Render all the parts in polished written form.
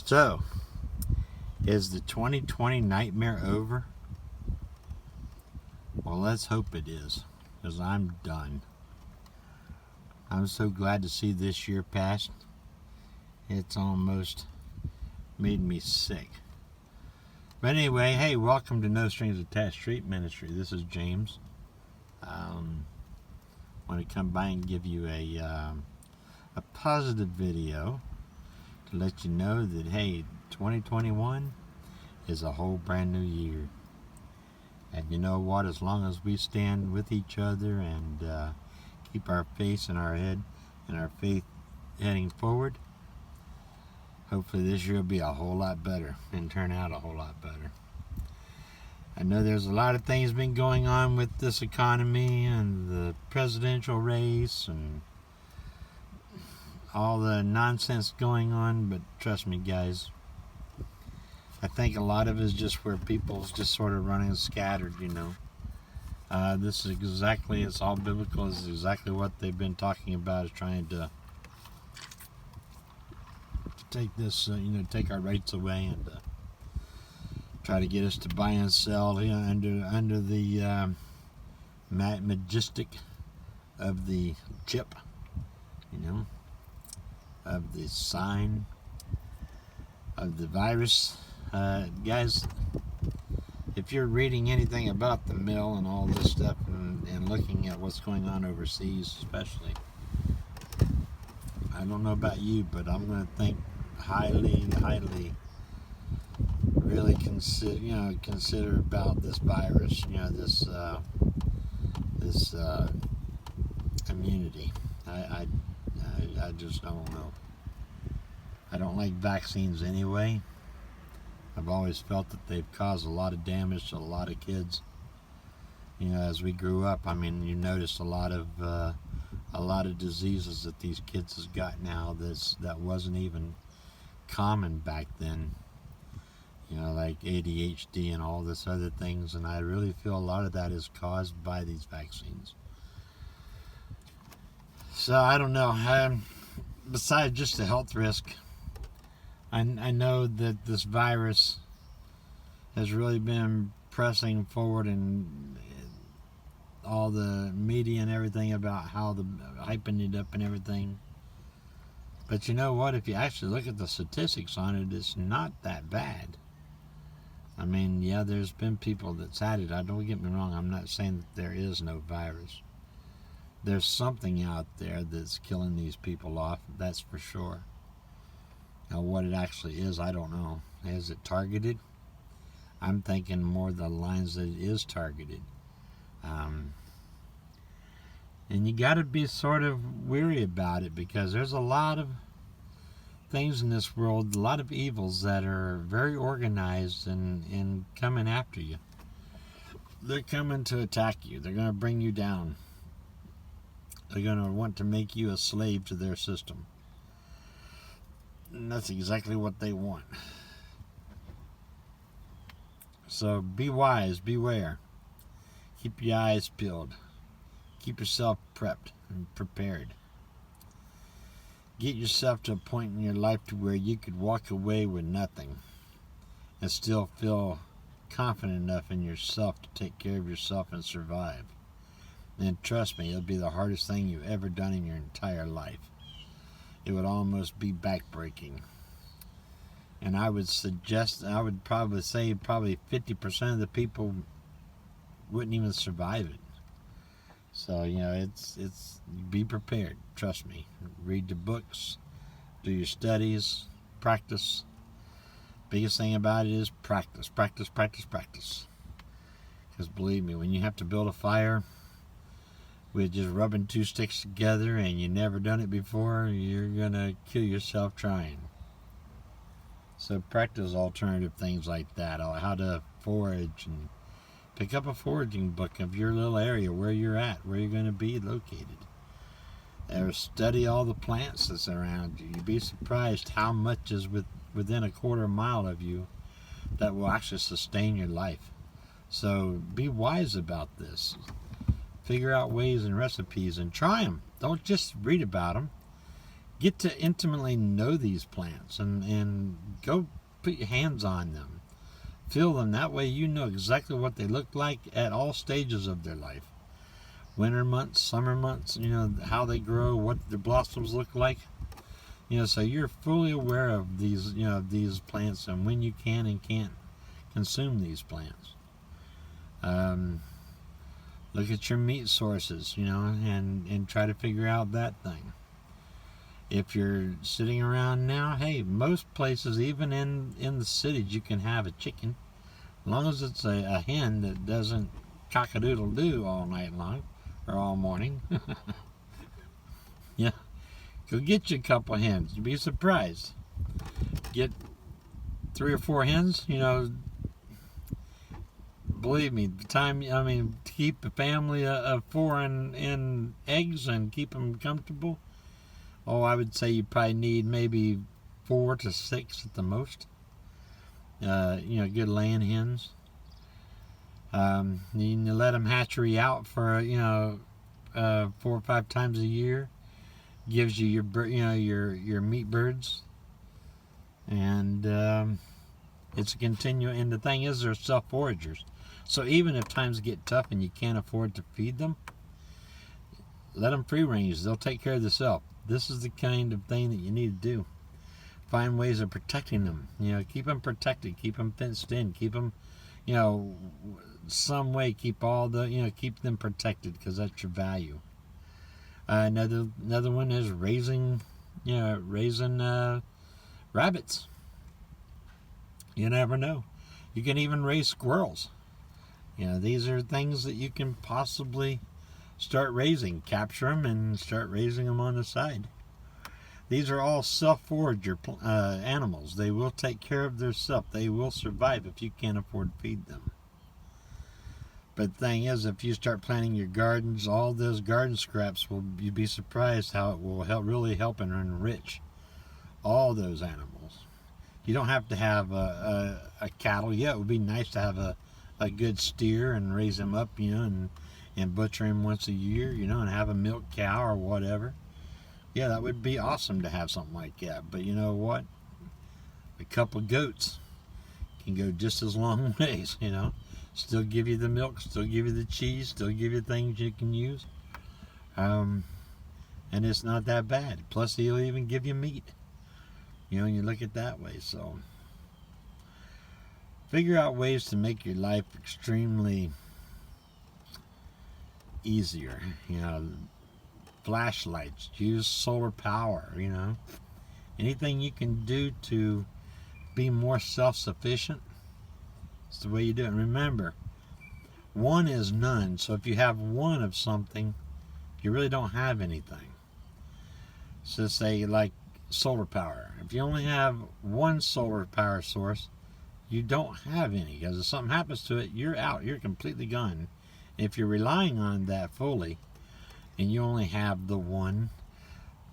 So, is the 2020 nightmare over? Well, let's hope it is, because I'm done. I'm so glad to see this year pass. It's almost made me sick. But anyway, hey, welcome to No Strings Attached Street Ministry. This is James. I want to come by and give you a positive video to let you know that, hey, 2021 is a whole brand new year. And you know what? As long as we stand with each other and keep our face and our head and our faith heading forward, hopefully this year will be a whole lot better and turn out a whole lot better. I know there's a lot of things been going on with this economy and the presidential race and all the nonsense going on, but trust me, guys, I think a lot of it is just where people's just sort of running scattered, you know. This is exactly, it's all biblical. This is exactly what they've been talking about, is trying to take this, take our rights away and try to get us to buy and sell, under the majestic of the chip, of the sign of the virus. Guys, if you're reading anything about the mill and all this stuff and looking at what's going on overseas especially, I don't know about you, but I'm going to think highly really consider about this virus, this immunity. I just don't know. I don't like vaccines anyway. I've always felt that they've caused a lot of damage to a lot of kids. As we grew up, you noticed a lot of diseases that these kids has got now that wasn't even common back then. Like ADHD and all this other things, and I really feel a lot of that is caused by these vaccines. So I don't know. Besides just the health risk, I know that this virus has really been pressing forward, and all the media and everything about how the hyping it up and everything. But you know what? If you actually look at the statistics on it, it's not that bad. Yeah, there's been people that's had it. Don't get me wrong. I'm not saying that there is no virus. There's something out there that's killing these people off. That's for sure. Now, what it actually is, I don't know. Is it targeted? I'm thinking more the lines that it is targeted. And you got to be sort of weary about it, because there's a lot of things in this world, a lot of evils that are very organized and coming after you. They're coming to attack you. They're going to bring you down. They're going to want to make you a slave to their system. And that's exactly what they want. So be wise, beware. Keep your eyes peeled. Keep yourself prepped and prepared. Get yourself to a point in your life to where you could walk away with nothing and still feel confident enough in yourself to take care of yourself and survive. And trust me, it'll be the hardest thing you've ever done in your entire life. It would almost be backbreaking. And I would probably say 50% of the people wouldn't even survive it. So, it's be prepared. Trust me. Read the books, do your studies, practice. Biggest thing about it is practice. Because believe me, when you have to build a fire with just rubbing two sticks together and you never done it before, you're gonna kill yourself trying. So practice alternative things like that, how to forage, and pick up a foraging book of your little area, where you're at, where you're going to be located. Or study all the plants that's around you. You'd be surprised how much is within a quarter mile of you that will actually sustain your life. So be wise about this. Figure out ways and recipes and try them. Don't just read about them. Get to intimately know these plants and go put your hands on them. Feel them. That way you know exactly what they look like at all stages of their life. Winter months, summer months, how they grow, what their blossoms look like. So you're fully aware of these plants and when you can and can't consume these plants. Look at your meat sources, and try to figure out that thing. If you're sitting around now, hey, most places, even in the cities, you can have a chicken, as long as it's a hen that doesn't cock-a-doodle-doo all night long or all morning. Yeah, go get you a couple hens. You'd be surprised. Get 3 or 4 hens, believe me, to keep a family of 4 in eggs and keep them comfortable, I would say you probably need maybe 4 to 6 at the most. Good laying hens. You let them hatchery out for 4 or 5 times a year. Gives you your meat birds, and it's a continual. And the thing is, they're self-foragers. So even if times get tough and you can't afford to feed them, let them free range. They'll take care of themselves. This is the kind of thing that you need to do. Find ways of protecting them. Keep them protected. Keep them fenced in. Keep them, some way. Keep keep them protected, because that's your value. Another one is raising rabbits. You never know. You can even raise squirrels. These are things that you can possibly start raising. Capture them and start raising them on the side. These are all self-forager animals. They will take care of themselves. They will survive if you can't afford to feed them. But the thing is, if you start planting your gardens, all those garden scraps, you'd be surprised how it will really help and enrich all those animals. You don't have to have a cattle. Yeah, it would be nice to have a good steer and raise him up, and butcher him once a year, and have a milk cow or whatever. Yeah, that would be awesome to have something like that. But you know what? A couple goats can go just as long ways, Still give you the milk, still give you the cheese, still give you things you can use. And it's not that bad. Plus, he'll even give you meat. And you look at it that way. So, figure out ways to make your life extremely easier. Flashlights, use solar power, Anything you can do to be more self-sufficient. It's the way you do it. Remember, one is none. So if you have one of something, you really don't have anything. So say like solar power. If you only have one solar power source, you don't have any. Because if something happens to it, you're out. You're completely gone. If you're relying on that fully, and you only have the one,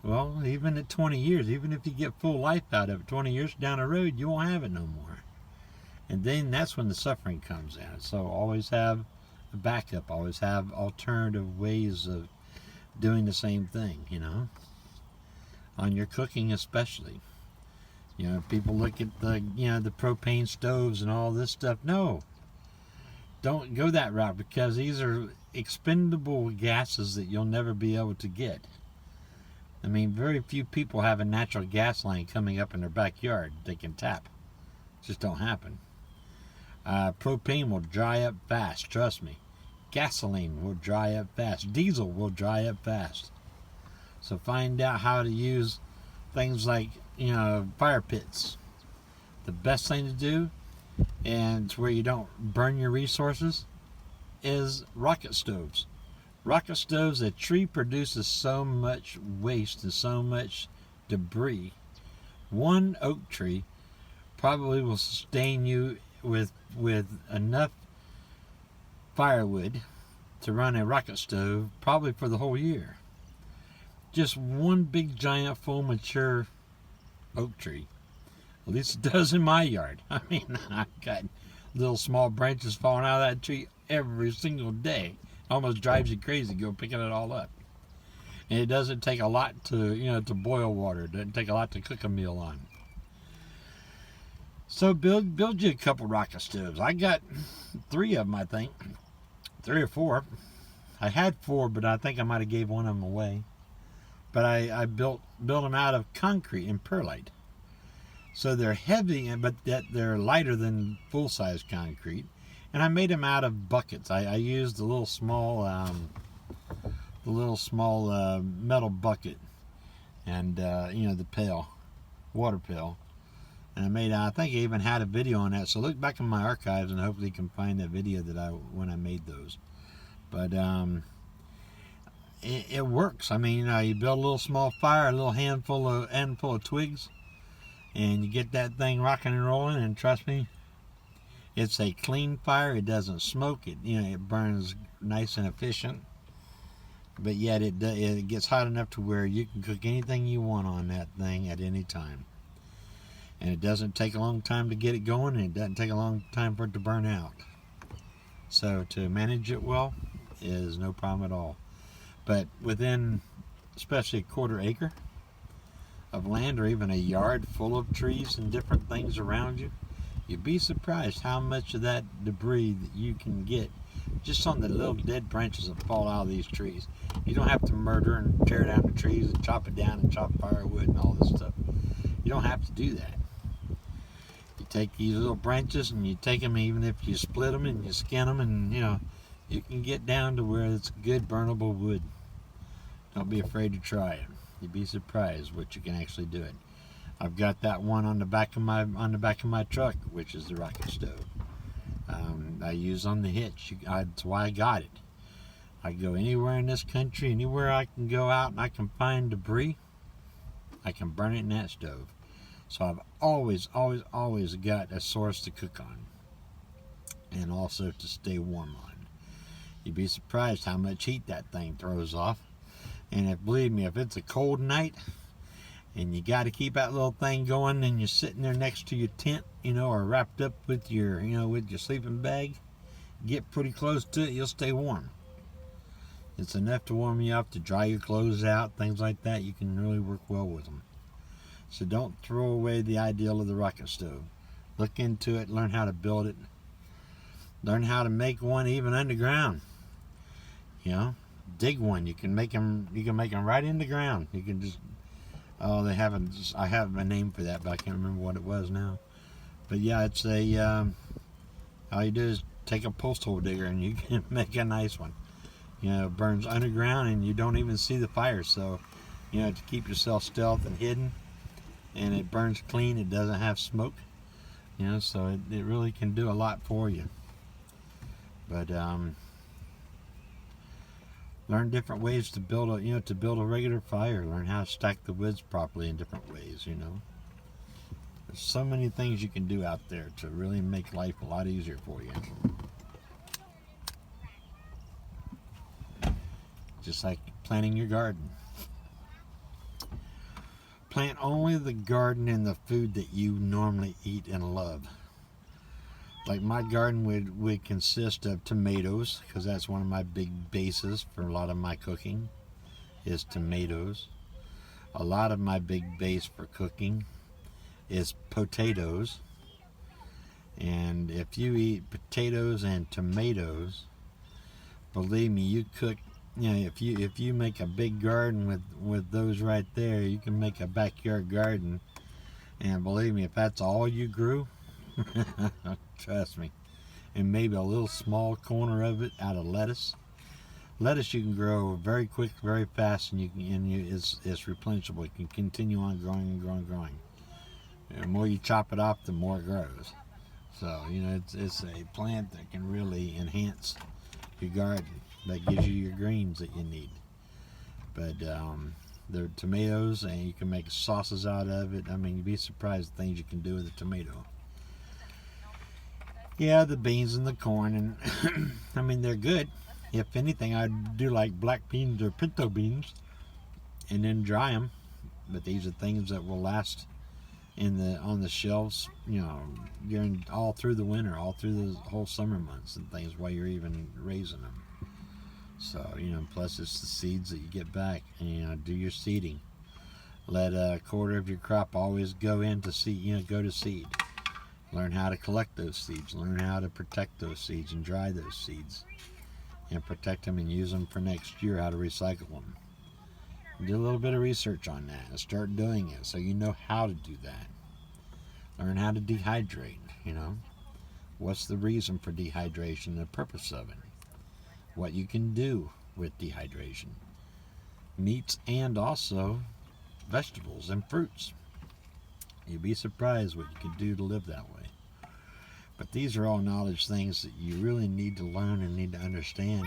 well, even at 20 years, even if you get full life out of it, 20 years down the road, you won't have it no more. And then that's when the suffering comes in. So always have a backup. Always have alternative ways of doing the same thing, On your cooking especially. People look at the propane stoves and all this stuff. No. Don't go that route, because these are expendable gases that you'll never be able to get. Very few people have a natural gas line coming up in their backyard they can tap. It just don't happen. Propane will dry up fast, trust me. Gasoline will dry up fast. Diesel will dry up fast. So find out how to use things like, fire pits. The best thing to do, and it's where you don't burn your resources, is rocket stoves. Rocket stoves, a tree produces so much waste and so much debris. One oak tree probably will sustain you with enough firewood to run a rocket stove probably for the whole year. Just one big giant full mature oak tree. At least it does in my yard. I've got little small branches falling out of that tree every single day. It almost drives you crazy go picking it all up. And it doesn't take a lot to, to boil water. It doesn't take a lot to cook a meal on. So build you a couple rocket stoves. I got 3 of them, I think. 3 or 4. I had 4, but I think I might have gave one of them away. But I built them out of concrete and perlite. So they're heavy, but they're lighter than full-size concrete. And I made them out of buckets. I used the little small metal bucket, and the pail, water pail. And I think I even had a video on that. So look back in my archives, and hopefully you can find that video when I made those. But it works. I mean, you build a little small fire, a little handful of twigs, and you get that thing rocking and rolling. And trust me, it's a clean fire. It doesn't smoke. It burns nice and efficient. But yet it gets hot enough to where you can cook anything you want on that thing at any time. And it doesn't take a long time to get it going, and it doesn't take a long time for it to burn out. So to manage it well is no problem at all. But within, especially a quarter acre of land, or even a yard full of trees and different things around you, you'd be surprised how much of that debris that you can get just on the little dead branches that fall out of these trees. You don't have to murder and tear down the trees and chop it down and chop firewood and all this stuff. You don't have to do that. You take these little branches and you take them, even if you split them and you skin them, and you can get down to where it's good burnable wood. Don't be afraid to try it. You'd be surprised what you can actually do it. I've got that one on the back of my truck, which is the rocket stove. I use on the hitch. That's why I got it. I go anywhere in this country, anywhere I can go out and I can find debris, I can burn it in that stove. So I've always got a source to cook on, and also to stay warm on. You'd be surprised how much heat that thing throws off. And believe me, if it's a cold night and you got to keep that little thing going, and you're sitting there next to your tent, or wrapped up with your sleeping bag, get pretty close to it, you'll stay warm. It's enough to warm you up, to dry your clothes out, things like that. You can really work well with them. So don't throw away the ideal of the rocket stove. Look into it, learn how to build it, learn how to make one even underground. Dig one. You can make them right in the ground. You can just, I have a name for that, but I can't remember what it was now. But yeah, it's all you do is take a post hole digger and you can make a nice one. It burns underground and you don't even see the fire. So, to keep yourself stealth and hidden, and it burns clean. It doesn't have smoke. So it really can do a lot for you. But learn different ways to build a regular fire. Learn how to stack the woods properly in different ways. There's so many things you can do out there to really make life a lot easier for you. Just like planting your garden. Plant only the garden and the food that you normally eat and love. Like my garden would consist of tomatoes, because that's one of my big bases for a lot of my cooking, is tomatoes. A lot of my big base for cooking is potatoes. And if you eat potatoes and tomatoes, believe me, you cook, if you make a big garden with those right there, you can make a backyard garden. And believe me, if that's all you grew, trust me, and maybe a little small corner of it out of lettuce. Lettuce you can grow very quick, very fast, and it's replenishable. It can continue on growing and growing and growing. The more you chop it off, the more it grows. So it's a plant that can really enhance your garden. That gives you your greens that you need. But the tomatoes, and you can make sauces out of it. I mean, you'd be surprised the things you can do with a tomato. Yeah, the beans and the corn, and I mean, they're good. If anything, I'd do like black beans or pinto beans and then dry them. But these are things that will last on the shelves, during all through the winter, all through the whole summer months and things, while you're even raising them. So, plus it's the seeds that you get back. And, do your seeding. Let a quarter of your crop always go into seed, go to seed. Learn how to collect those seeds. Learn how to protect those seeds and dry those seeds. And protect them and use them for next year, how to recycle them. Do a little bit of research on that and start doing it so you know how to do that. Learn how to dehydrate, What's the reason for dehydration, the purpose of it? What you can do with dehydration. Meats and also vegetables and fruits. You'd be surprised what you can do to live that way. But these are all knowledge things that you really need to learn and need to understand.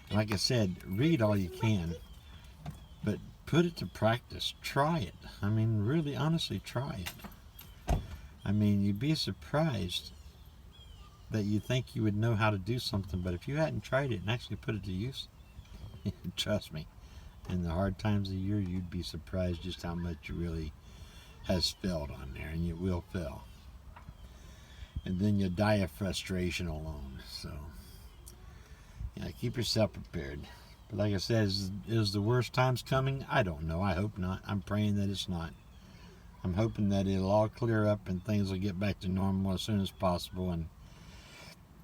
And like I said, read all you can, but put it to practice. Try it. Really, honestly, try it. You'd be surprised that you think you would know how to do something, but if you hadn't tried it and actually put it to use, trust me, in the hard times of the year, you'd be surprised just how much you really has failed on there, and you will fail. And then you'll die of frustration alone. So, keep yourself prepared. But like I said, is the worst times coming? I don't know. I hope not. I'm praying that it's not. I'm hoping that it'll all clear up and things will get back to normal as soon as possible. And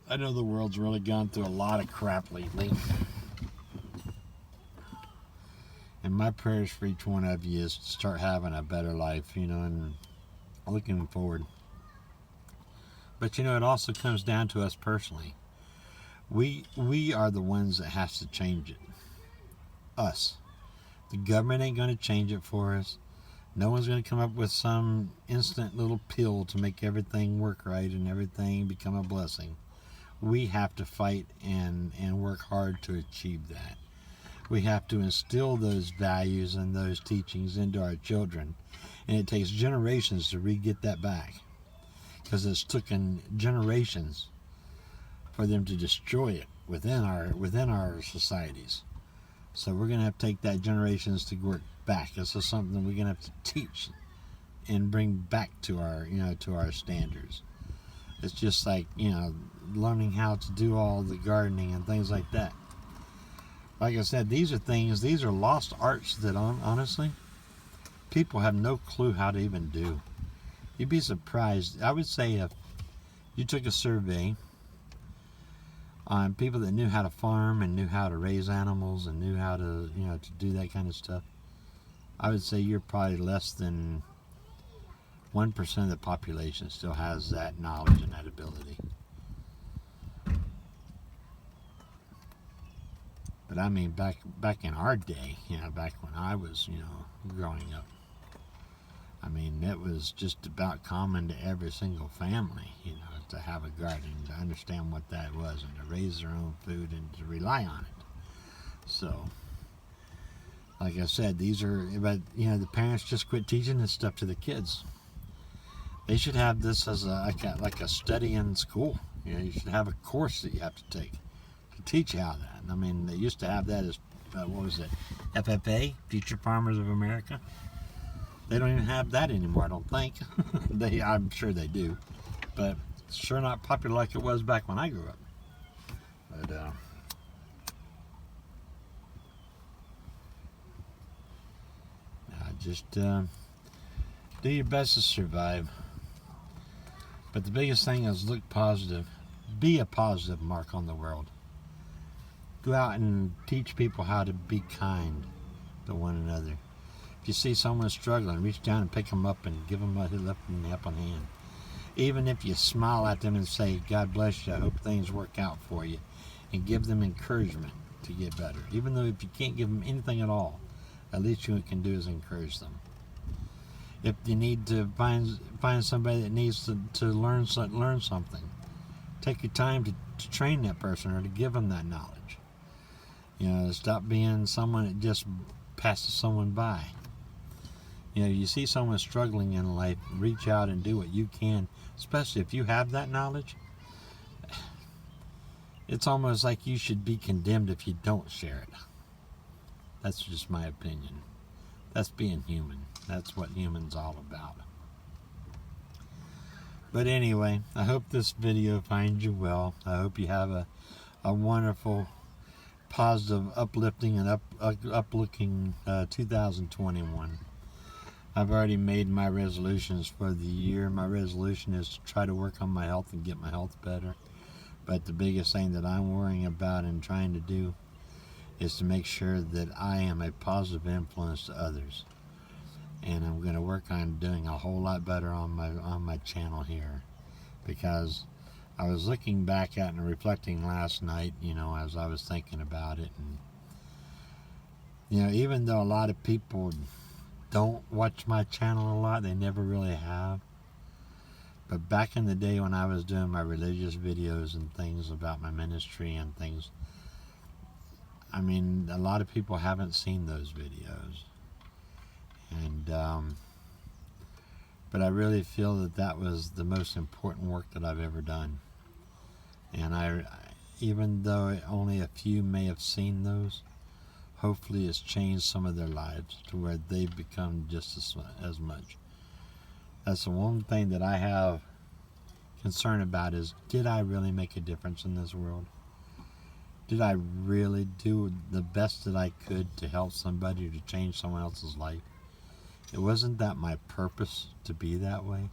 I know the world's really gone through a lot of crap lately. And my prayers for each one of you is to start having a better life, and looking forward. But it also comes down to us personally. We are the ones that has to change it. Us. The government ain't going to change it for us. No one's going to come up with some instant little pill to make everything work right and everything become a blessing. We have to fight and work hard to achieve that. We have to instill those values and those teachings into our children. And it takes generations to re-get that back. Because it's taken generations for them to destroy it within our societies. So we're going to have to take that generations to work back. This is something we're going to have to teach and bring back to our standards. It's just like, learning how to do all the gardening and things like that. Like I said, these are lost arts that honestly, people have no clue how to even do. You'd be surprised. I would say if you took a survey on people that knew how to farm and knew how to raise animals and knew how to, to do that kind of stuff, I would say you're probably less than 1% of the population still has that knowledge and that ability. But back in our day, back when I was, growing up, it was just about common to every single family, to have a garden, to understand what that was, and to raise their own food and to rely on it. So, like I said, the parents just quit teaching this stuff to the kids. They should have this as like a study in school. You should have a course that you have to take to teach how that. They used to have that as, what was it, FFA, Future Farmers of America. They don't even have that anymore, I don't think. I'm sure they do. But it's sure not popular like it was back when I grew up. But, just do your best to survive. But the biggest thing is look positive. Be a positive mark on the world. Go out and teach people how to be kind to one another. If you see someone struggling, reach down and pick them up and give them a helping hand. Even if you smile at them and say, God bless you, I hope things work out for you, and give them encouragement to get better. Even though if you can't give them anything at all, at least what you can do is encourage them. If you need to find somebody that needs to learn something, take your time to train that person or to give them that knowledge. Stop being someone that just passes someone by. You see someone struggling in life, reach out and do what you can, especially if you have that knowledge. It's almost like you should be condemned if you don't share it. That's just my opinion. That's being human. That's what human's all about. But anyway, I hope this video finds you well. I hope you have a wonderful, positive, uplifting, and uplooking 2021. I've already made my resolutions for the year. My resolution is to try to work on my health and get my health better. But the biggest thing that I'm worrying about and trying to do is to make sure that I am a positive influence to others. And I'm going to work on doing a whole lot better on my channel here, because I was looking back at and reflecting last night, as I was thinking about it, and even though a lot of people don't watch my channel a lot, they never really have, but back in the day when I was doing my religious videos and things about my ministry and things, a lot of people haven't seen those videos. And but I really feel that was the most important work that I've ever done. And even though only a few may have seen those, hopefully it's changed some of their lives to where they've become just as much. That's the one thing that I have concern about, is, did I really make a difference in this world? Did I really do the best that I could to help somebody, to change someone else's life? It wasn't that my purpose to be that way?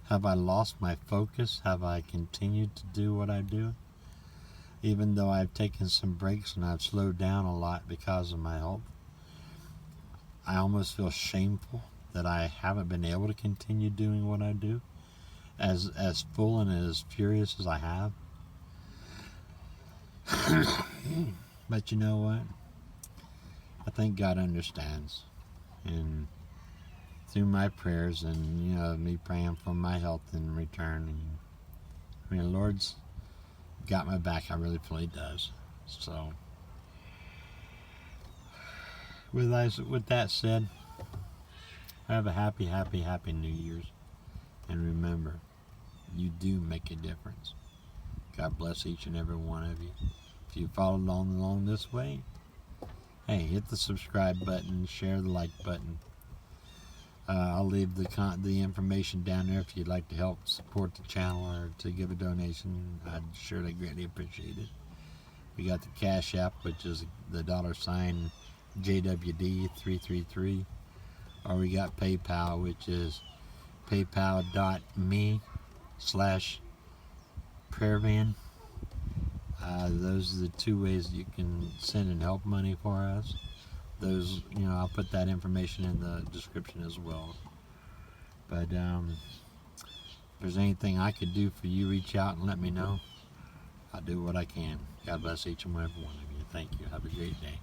Have I lost my focus? Have I continued to do what I do? Even though I've taken some breaks and I've slowed down a lot because of my health, I almost feel shameful that I haven't been able to continue doing what I do as full and as furious as I have. But you know what? I think God understands. And through my prayers and me praying for my health in return, and the Lord's got my back. I really feel He does. So with that said, have a happy New Year's, and remember, you do make a difference. God bless each and every one of you. If you followed along this way, hey, hit the subscribe button, share the like button. I'll leave the information down there if you'd like to help support the channel or to give a donation. I'd surely greatly appreciate it. We got the Cash App, which is the $JWD333, or we got PayPal, which is paypal.me/prayervan. Those are the two ways that you can send and help money for us. Those, I'll put that information in the description as well. But if there's anything I could do for you, reach out and let me know. I'll do what I can. God bless each and every one of you. Thank you. Have a great day.